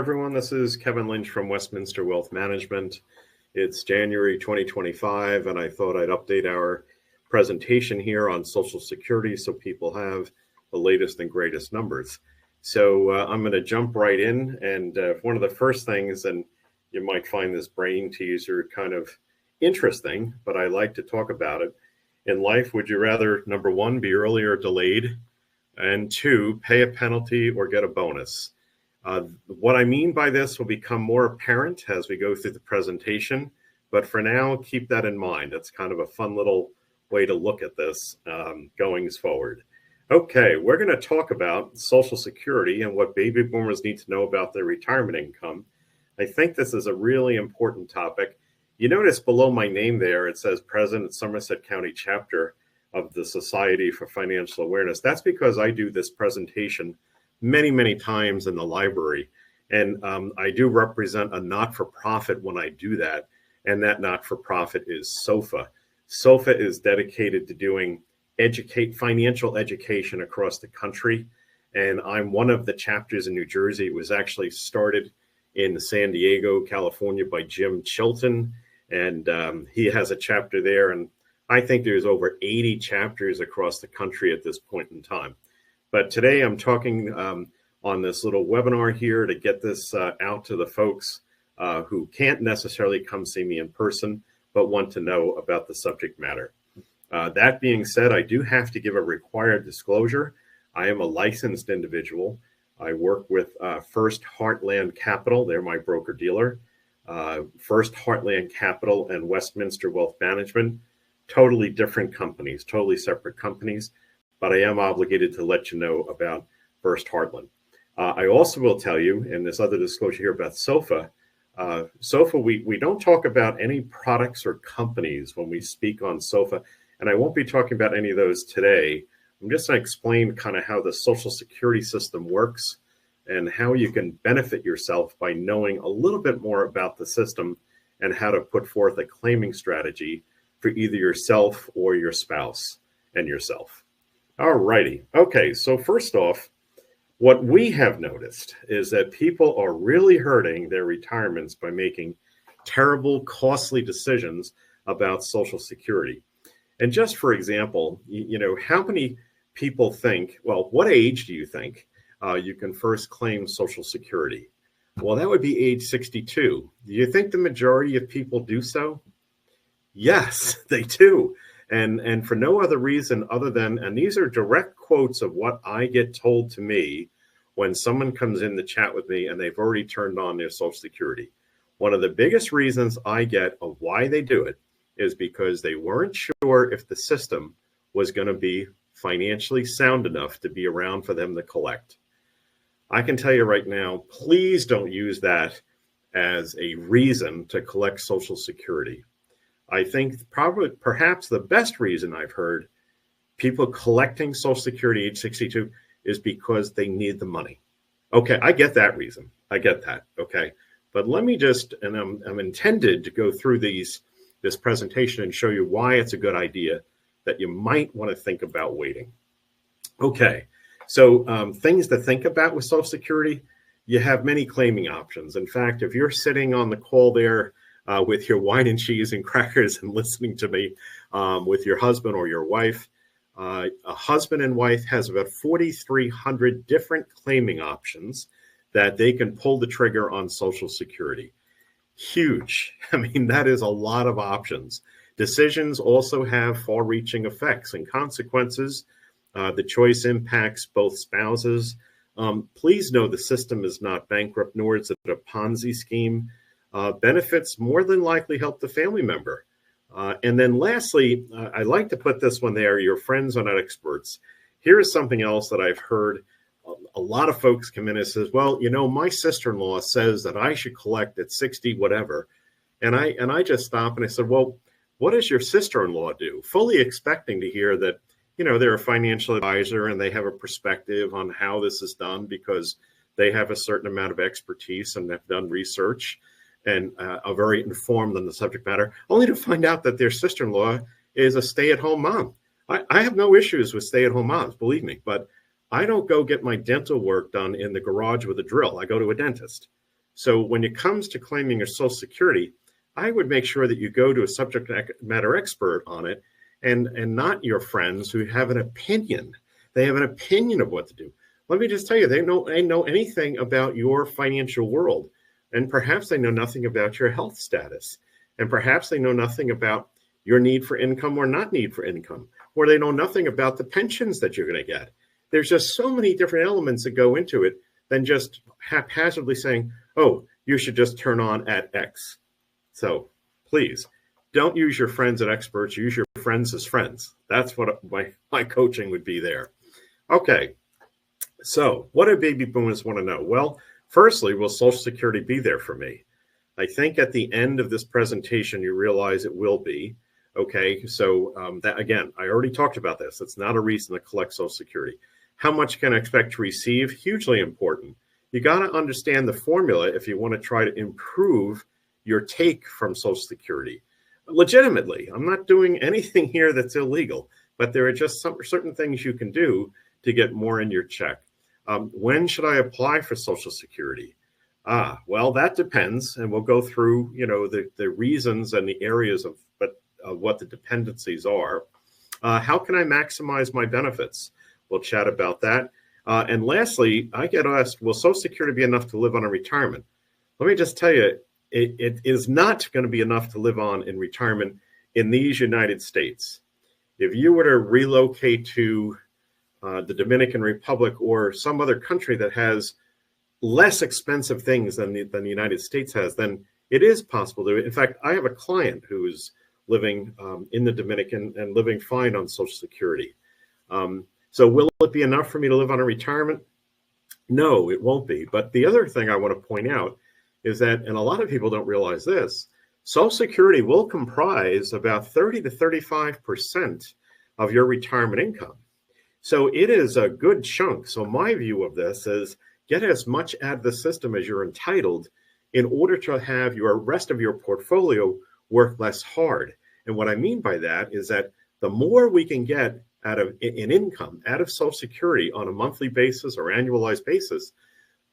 everyone. This is Kevin Lynch from Westminster Wealth Management. It's January 2025, and I thought I'd update our presentation here on Social Security so people have the latest and greatest numbers. So I'm going to jump right in, and one of the first things, and you might find this brain teaser kind of interesting, but I like to talk about it. In life, would you rather, number one, be early or delayed, and two, pay a penalty or get a bonus? What I mean by this will become more apparent as we go through the presentation, but for now, keep that in mind. It's kind of a fun little way to look at this going forward. Okay, we're going to talk about Social Security and what baby boomers need to know about their retirement income. I think this is a really important topic. You notice below my name there, it says President, Somerset County Chapter of the Society for Financial Awareness. That's because I do this presentation many times in the library. And I do represent a not-for-profit when I do that. And that not-for-profit is SOFA. SOFA is dedicated to doing financial education across the country. And I'm one of the chapters in New Jersey. It was actually started in San Diego, California by Jim Chilton. And he has a chapter there. And I think there's over 80 chapters across the country at this point in time. But today I'm talking on this little webinar here to get this out to the folks who can't necessarily come see me in person, but want to know about the subject matter. That being said, I do have to give a required disclosure. I am a licensed individual. I work with First Heartland Capital. They're my broker-dealer. First Heartland Capital and Westminster Wealth Management, totally different companies, totally separate companies, but I am obligated to let you know about First Heartland. I also will tell you, in this other disclosure here about SOFA, we don't talk about any products or companies when we speak on SOFA, and I won't be talking about any of those today. I'm just going to explain kind of how the Social Security system works and how you can benefit yourself by knowing a little bit more about the system and how to put forth a claiming strategy for either yourself or your spouse and yourself. All righty. Okay, so first off, what we have noticed is that people are really hurting their retirements by making terrible, costly decisions about Social Security. And just for example, how many people think, well, what age do you think you can first claim Social Security? Well, that would be age 62. Do you think the majority of people do so? Yes, they do. And for no other reason other than, and these are direct quotes of what I get told to me when someone comes in to chat with me and they've already turned on their Social Security. One of the biggest reasons I get of why they do it is because they weren't sure if the system was going to be financially sound enough to be around for them to collect. I can tell you right now, please don't use that as a reason to collect Social Security. I think perhaps the best reason I've heard people collecting Social Security age 62 is because they need the money. Okay, I get that reason. I get that. Okay, but let me just, and I'm intended to go through this presentation and show you why it's a good idea that you might want to think about waiting. Okay, so things to think about with Social Security, you have many claiming options. In fact, if you're sitting on the call there with your wine and cheese and crackers and listening to me with your husband or your wife, a husband and wife has about 4,300 different claiming options that they can pull the trigger on Social Security. Huge. I mean, that is a lot of options. Decisions also have far-reaching effects and consequences. The choice impacts both spouses. Please know the system is not bankrupt, nor is it a Ponzi scheme. Benefits more than likely help the family member. And then lastly, I like to put this one there, your friends are not experts. Here is something else that I've heard a lot of folks come in and says, well, my sister-in-law says that I should collect at 60, whatever. And I just stop and I said, well, what does your sister-in-law do? Fully expecting to hear that, they're a financial advisor and they have a perspective on how this is done because they have a certain amount of expertise and have done research and are very informed on the subject matter, only to find out that their sister-in-law is a stay-at-home mom. I have no issues with stay-at-home moms, believe me, but I don't go get my dental work done in the garage with a drill. I go to a dentist. So when it comes to claiming your Social Security, I would make sure that you go to a subject matter expert on it and not your friends who have an opinion. They have an opinion of what to do. Let me just tell you, they know anything about your financial world. And perhaps they know nothing about your health status. And perhaps they know nothing about your need for income or not need for income. Or they know nothing about the pensions that you're going to get. There's just so many different elements that go into it than just haphazardly saying, oh, you should just turn on at X. So please, don't use your friends as experts. Use your friends as friends. That's what my coaching would be there. Okay, so what do baby boomers want to know? Well, firstly, will Social Security be there for me? I think at the end of this presentation, you realize it will be. Okay, so that again, I already talked about this. It's not a reason to collect Social Security. How much can I expect to receive? Hugely important. You got to understand the formula if you want to try to improve your take from Social Security. Legitimately, I'm not doing anything here that's illegal, but there are just some certain things you can do to get more in your check. When should I apply for Social Security? Well, that depends, and we'll go through, the reasons and the areas of what the dependencies are. How can I maximize my benefits? We'll chat about that. And lastly, I get asked, will Social Security be enough to live on in retirement? Let me just tell you, it is not going to be enough to live on in retirement in these United States. If you were to relocate to the Dominican Republic or some other country that has less expensive things than the United States has, then it is possible to. In fact, I have a client who is living in the Dominican and living fine on Social Security. So will it be enough for me to live on in retirement? No, it won't be. But the other thing I want to point out is that, and a lot of people don't realize this, Social Security will comprise about 30 to 35% of your retirement income. So it is a good chunk. So my view of this is get as much out of the system as you're entitled in order to have your rest of your portfolio work less hard. And what I mean by that is that the more we can get out of in income, out of Social Security on a monthly basis or annualized basis,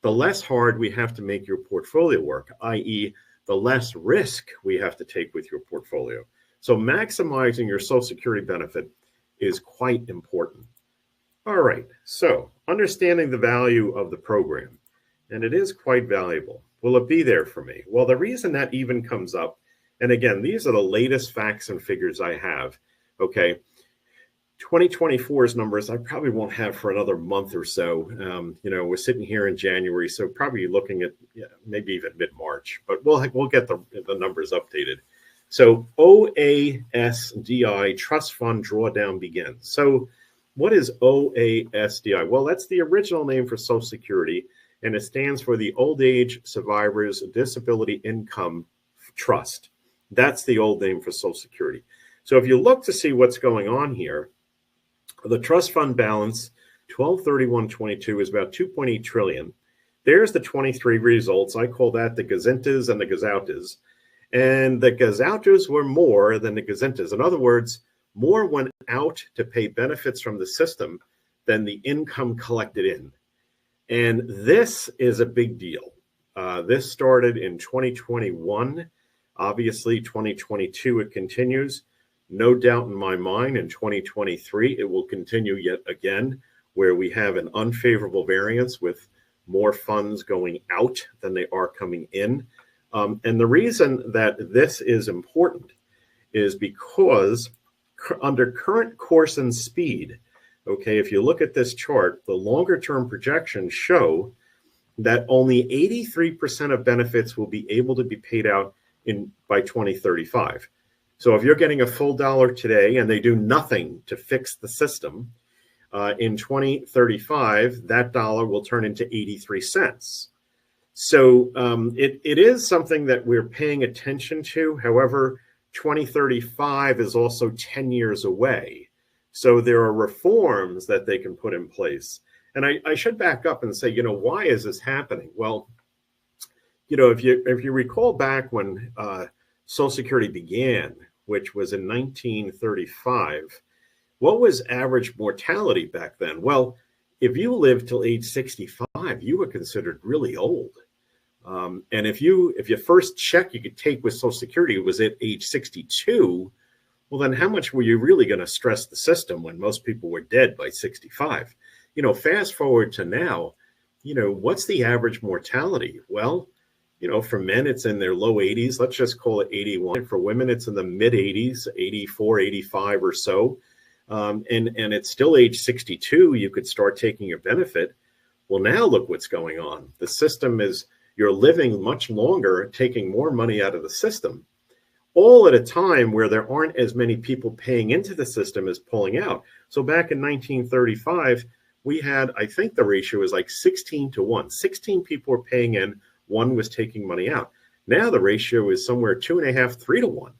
the less hard we have to make your portfolio work, i.e., the less risk we have to take with your portfolio. So maximizing your Social Security benefit is quite important. All right, so understanding the value of the program, and it is quite valuable. Will it be there for me? Well, the reason that even comes up, and again, these are the latest facts and figures I have, okay? 2024's numbers I probably won't have for another month or so. We're sitting here in January, so probably looking at maybe even mid-March, but we'll get the numbers updated. So OASDI Trust Fund Drawdown begins. So what is OASDI? Well, that's the original name for Social Security, and it stands for the Old Age Survivors Disability Income Trust. That's the old name for Social Security. So if you look to see what's going on here, the trust fund balance, 12/31/22, is about 2.8 trillion. There's the 23 results. I call that the gazintas and the gazoutas. And the gazoutas were more than the gazintas. In other words, more went out to pay benefits from the system than the income collected in. And this is a big deal. This started in 2021. Obviously, 2022, it continues. No doubt in my mind, in 2023, it will continue yet again, where we have an unfavorable variance with more funds going out than they are coming in. And the reason that this is important is because under current course and speed, okay, if you look at this chart, the longer term projections show that only 83% of benefits will be able to be paid out by 2035. So if you're getting a full dollar today and they do nothing to fix the system, in 2035, that dollar will turn into 83 cents. So it is something that we're paying attention to. However, 2035 is also 10 years away. So there are reforms that they can put in place. And I should back up and say, why is this happening? Well, if you recall back when Social Security began, which was in 1935, what was average mortality back then? Well, if you lived till age 65, you were considered really old. And if your first check you could take with Social Security was at age 62, well, then how much were you really going to stress the system when most people were dead by 65? Fast forward to now, what's the average mortality? Well, for men, it's in their low 80s. Let's just call it 81. For women, it's in the mid 80s, 84, 85 or so. And it's still age 62, you could start taking your benefit. Well, now look what's going on. The system is, you're living much longer, taking more money out of the system, all at a time where there aren't as many people paying into the system as pulling out. So back in 1935, we had, I think the ratio is like 16 to 1. 16 people were paying in, 1 was taking money out. Now the ratio is somewhere 2.5, 3 to 1.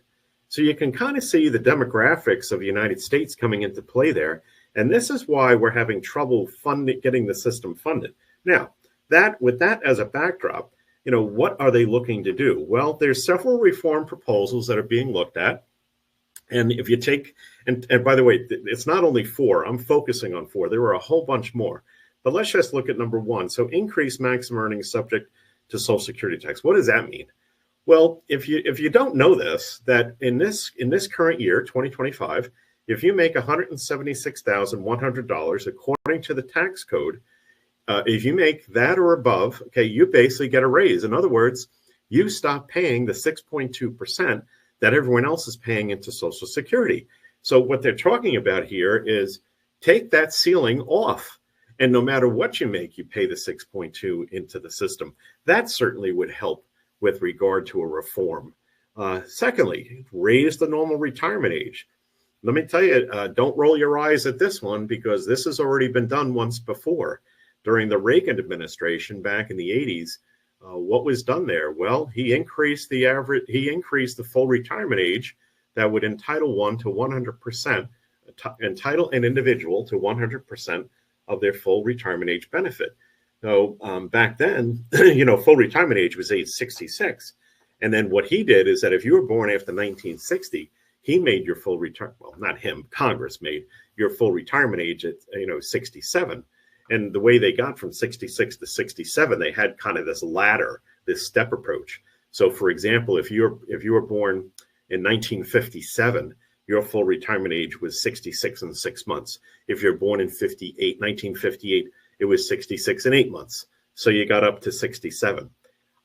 So you can kind of see the demographics of the United States coming into play there. And this is why we're having trouble getting the system funded. Now, with that as a backdrop, what are they looking to do? Well, there's several reform proposals that are being looked at. And if you take, and by the way, it's not only 4, I'm focusing on 4. There were a whole bunch more. But let's just look at number 1. So increase maximum earnings subject to Social Security tax. What does that mean? Well, if you don't know this, that in this current year, 2025, if you make $176,100 according to the tax code, if you make that or above, okay, you basically get a raise. In other words, you stop paying the 6.2% that everyone else is paying into Social Security. So what they're talking about here is take that ceiling off. And no matter what you make, you pay the 6.2 into the system. That certainly would help with regard to a reform. Secondly, raise the normal retirement age. Let me tell you, don't roll your eyes at this one, because this has already been done once before. During the Reagan administration back in the 80s, what was done there? Well, he increased the full retirement age that would entitle one to 100%, entitle an individual to 100% of their full retirement age benefit. So back then, full retirement age was age 66. And then what he did is that if you were born after 1960, he made your full retirement, well, not him, Congress made your full retirement age at 67. And the way they got from 66 to 67, they had kind of this ladder, this step approach. So for example, if you were born in 1957, your full retirement age was 66 and 6 months. If you're born in 1958, it was 66 and 8 months. So you got up to 67.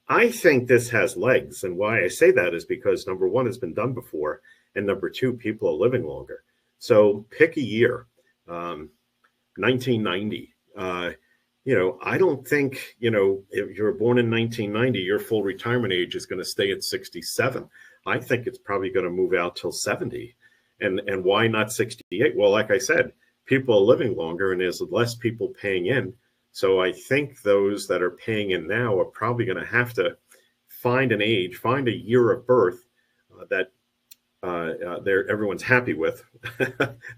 I think this has legs. And why I say that is because number 1, it's been done before. And number 2, people are living longer. So pick a year, 1990. I don't think, if you're born in 1990, your full retirement age is going to stay at 67. I think it's probably going to move out till 70. And why not 68? Well, like I said, people are living longer and there's less people paying in. So I think those that are paying in now are probably going to have to find a year of birth that everyone's happy with.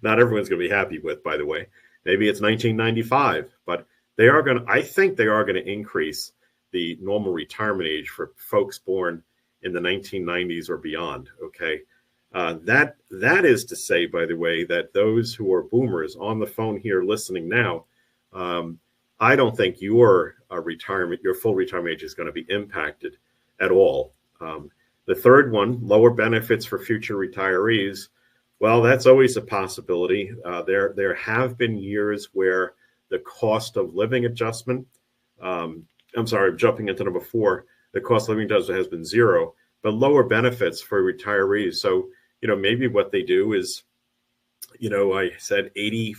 Not everyone's going to be happy with, by the way. Maybe it's 1995, but I think they are going to increase the normal retirement age for folks born in the 1990s or beyond. Okay. That is to say, by the way, that those who are boomers on the phone here listening now, I don't think your full retirement age is going to be impacted at all. The third one, lower benefits for future retirees. Well, that's always a possibility. There have been years where the cost of living adjustment, I'm jumping into number 4, the cost of living adjustment has been 0, but lower benefits for retirees. So, maybe what they do is, I said 83%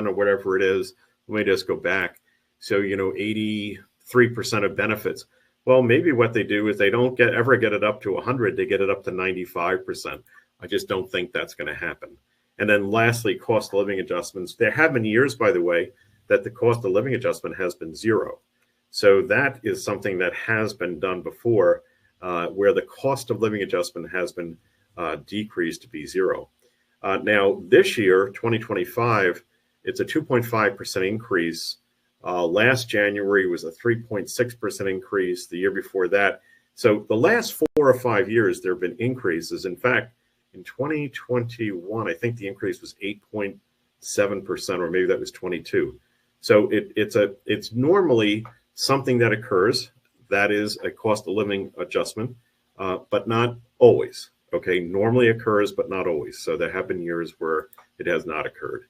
or whatever it is. Let me just go back. So, 83% of benefits. Well, maybe what they do is they don't ever get it up to 100, they get it up to 95%. I just don't think that's going to happen. And then lastly, cost of living adjustments. There have been years, by the way, that the cost of living adjustment has been 0. So that is something that has been done before, where the cost of living adjustment has been decreased to be 0. Now, this year, 2025, it's a 2.5% increase. Last January was a 3.6% increase. The year before that. So the last 4 or 5 years, there have been increases. In fact, in 2021, I think the increase was 8.7%, or maybe that was 22. So it's normally something that occurs that is a cost of living adjustment, but not always. Okay, normally occurs, but not always. So there have been years where it has not occurred.